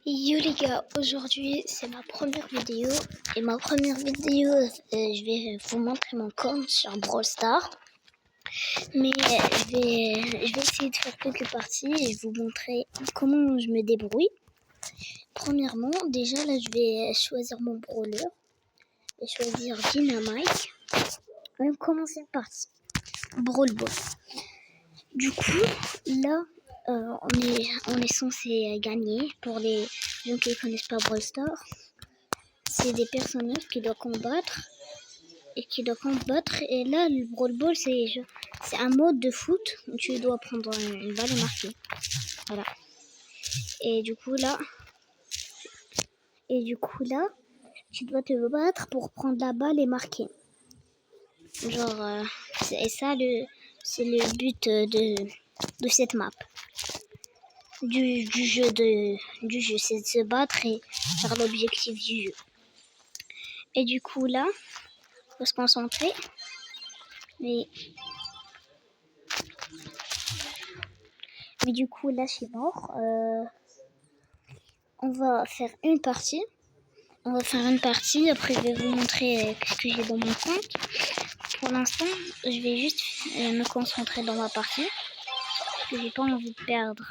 Yo les gars, aujourd'hui c'est ma première vidéo et ma première vidéo je vais vous montrer mon compte sur Brawl Stars, mais je vais essayer de faire quelques parties et vous montrer comment je me débrouille. Premièrement, déjà là je vais choisir mon brawler et choisir Dynamite. On va commencer une partie Brawl Ball. Du coup là on est censé gagner. Pour les gens qui ne connaissent pas Brawl Stars, c'est des personnages qui doivent combattre et là le Brawl Ball c'est un mode de foot où tu dois prendre une balle et marquer. Voilà. Et du coup là tu dois te battre pour prendre la balle et marquer. C'est ça c'est le but de cette map. Du jeu, c'est de se battre et faire l'objectif du jeu. Et du coup là, faut se concentrer. Mais du coup là, je suis mort. On va faire une partie. Après, je vais vous montrer ce que j'ai dans mon compte. Pour l'instant, je vais juste me concentrer dans ma partie. Parce que j'ai pas envie de perdre.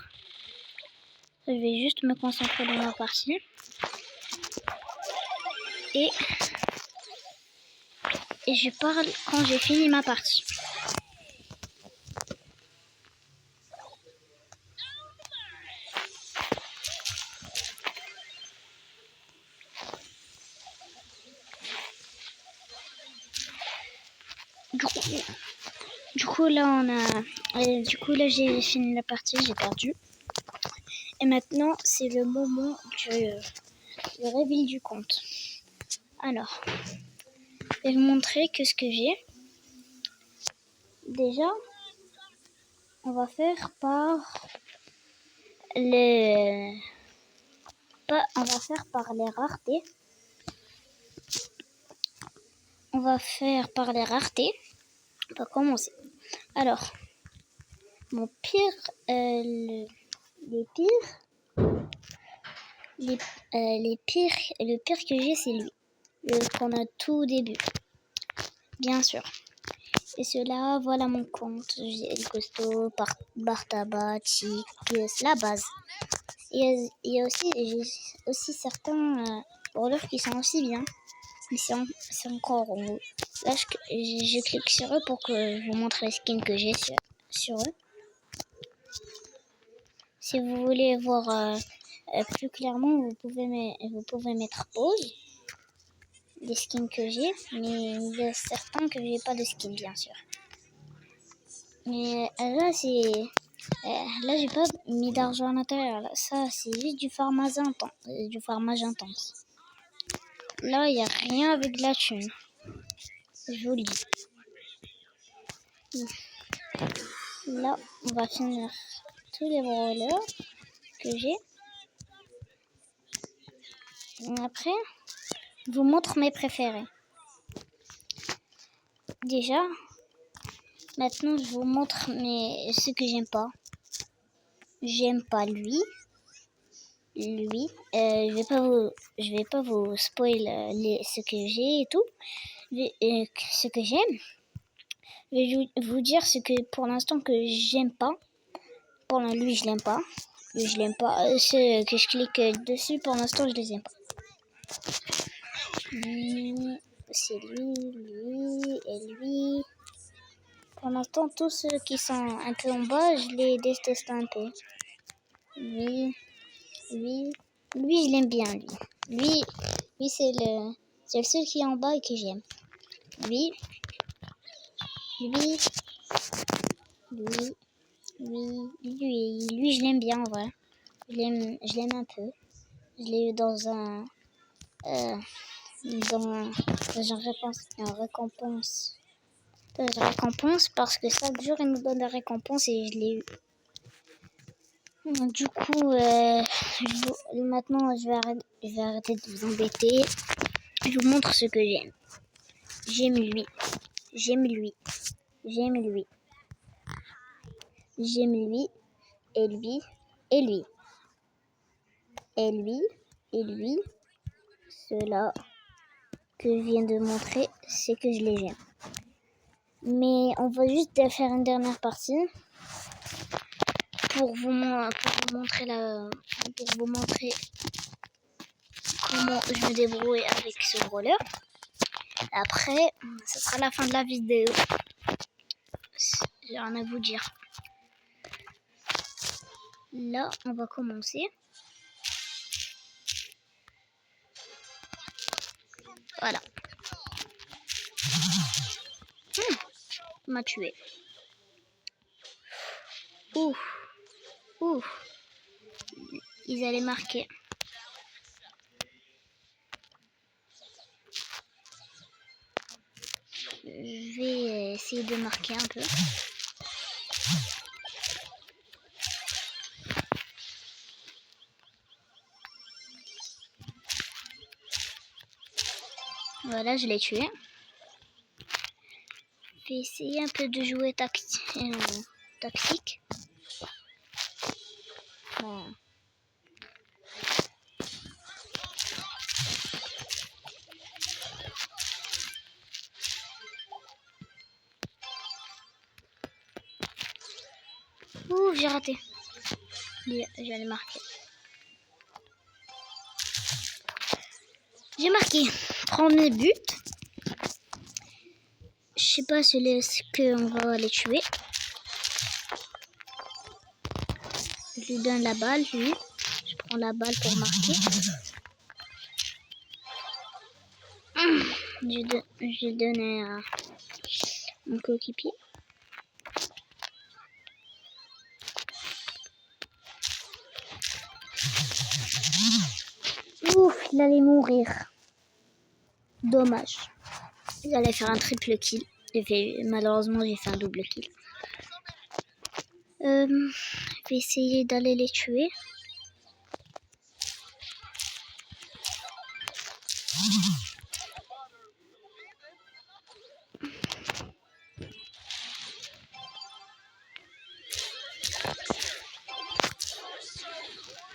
Je vais juste me concentrer dans ma partie. Et je parle quand j'ai fini ma partie. Du coup là j'ai fini la partie, j'ai perdu. Et maintenant c'est le moment du réveil du compte. Alors, je vais vous montrer ce que j'ai. Déjà, on va faire par les raretés. On va commencer. Alors, mon pire, le pire que j'ai, c'est lui, qu'on a tout au début, bien sûr. Et cela, voilà mon compte. J'ai El Costo, Bartaba, Chic, la base. Il y a aussi certains brawlers qui sont aussi bien. Mais c'est encore en haut. Là, je clique sur eux pour que je vous montre les skins que j'ai sur eux. Si vous voulez voir plus clairement, vous pouvez mettre pause des skins que j'ai. Mais il y a certains que j'ai pas de skins, bien sûr. Mais là, j'ai pas mis d'argent à l'intérieur. Ça, c'est juste du farmage intense. Là, il n'y a rien avec de la thune. Je vous le dis. Là, on va finir tous les brawlers que j'ai. Après, je vous montre mes préférés. Déjà, maintenant, je vous montre ce que j'aime pas. J'aime pas lui. Je vais pas vous spoil ce que j'ai et tout. Ce que j'aime. Je vais vous dire ce que pour l'instant que j'aime pas. Pour lui, je l'aime pas. Ceux que je clique dessus, pour l'instant, je les aime pas. C'est lui et lui. Pour l'instant, tous ceux qui sont un peu en bas, je les déteste un peu. Lui, je l'aime bien, lui. Lui, c'est le seul qui est en bas et que j'aime. Lui, je l'aime bien, en vrai. Je l'aime un peu. Je l'ai eu dans une récompense. Parce que chaque jour, il me donne des récompenses et je l'ai eu. Du coup, maintenant, je vais arrêter de vous embêter. Je vous montre ce que j'aime. J'aime lui. Et lui. et lui. Ceux-là que je viens de montrer, c'est que je les gemme. Mais on va juste faire une dernière partie pour vous montrer comment je me débrouille avec ce roller. Après, ce sera la fin de la vidéo. J'ai rien à vous dire. Là, on va commencer. Voilà. Il m'a tué. Ouf. Ils allaient marquer. Je vais essayer de marquer un peu. Voilà, je l'ai tué. Je vais essayer un peu de jouer tactique. Bon. Ouh, j'ai raté. J'allais marquer. J'ai marqué 30 buts. Je sais pas ce qu'on va les tuer. Je lui donne la balle, lui. Je prends la balle pour marquer. Je donne à mon coéquipier. Ouf, il allait mourir. Dommage. Il allait faire un triple kill. Malheureusement, j'ai fait un double kill. Je vais essayer d'aller les tuer.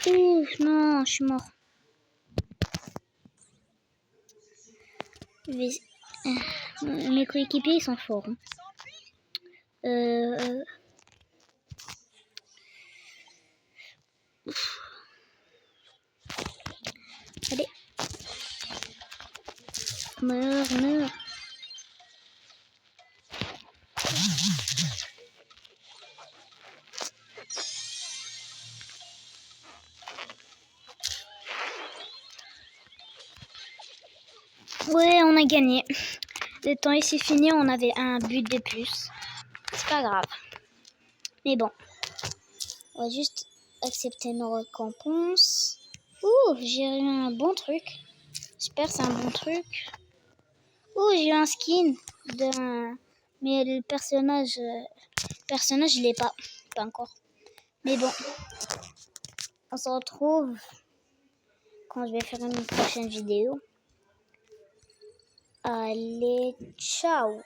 Ouf, non, je suis mort. Mes coéquipiers, ils sont forts. Allez. Meurs. Ouais, on a gagné. Le temps ici fini, on avait un but de plus. C'est pas grave. Mais bon. On va juste accepter nos récompenses. Ouh, j'ai eu un bon truc. J'espère que c'est un bon truc. Ouh, j'ai eu un skin mais le personnage, je l'ai pas encore. Mais bon, on se retrouve quand je vais faire une prochaine vidéo. Allez, ciao!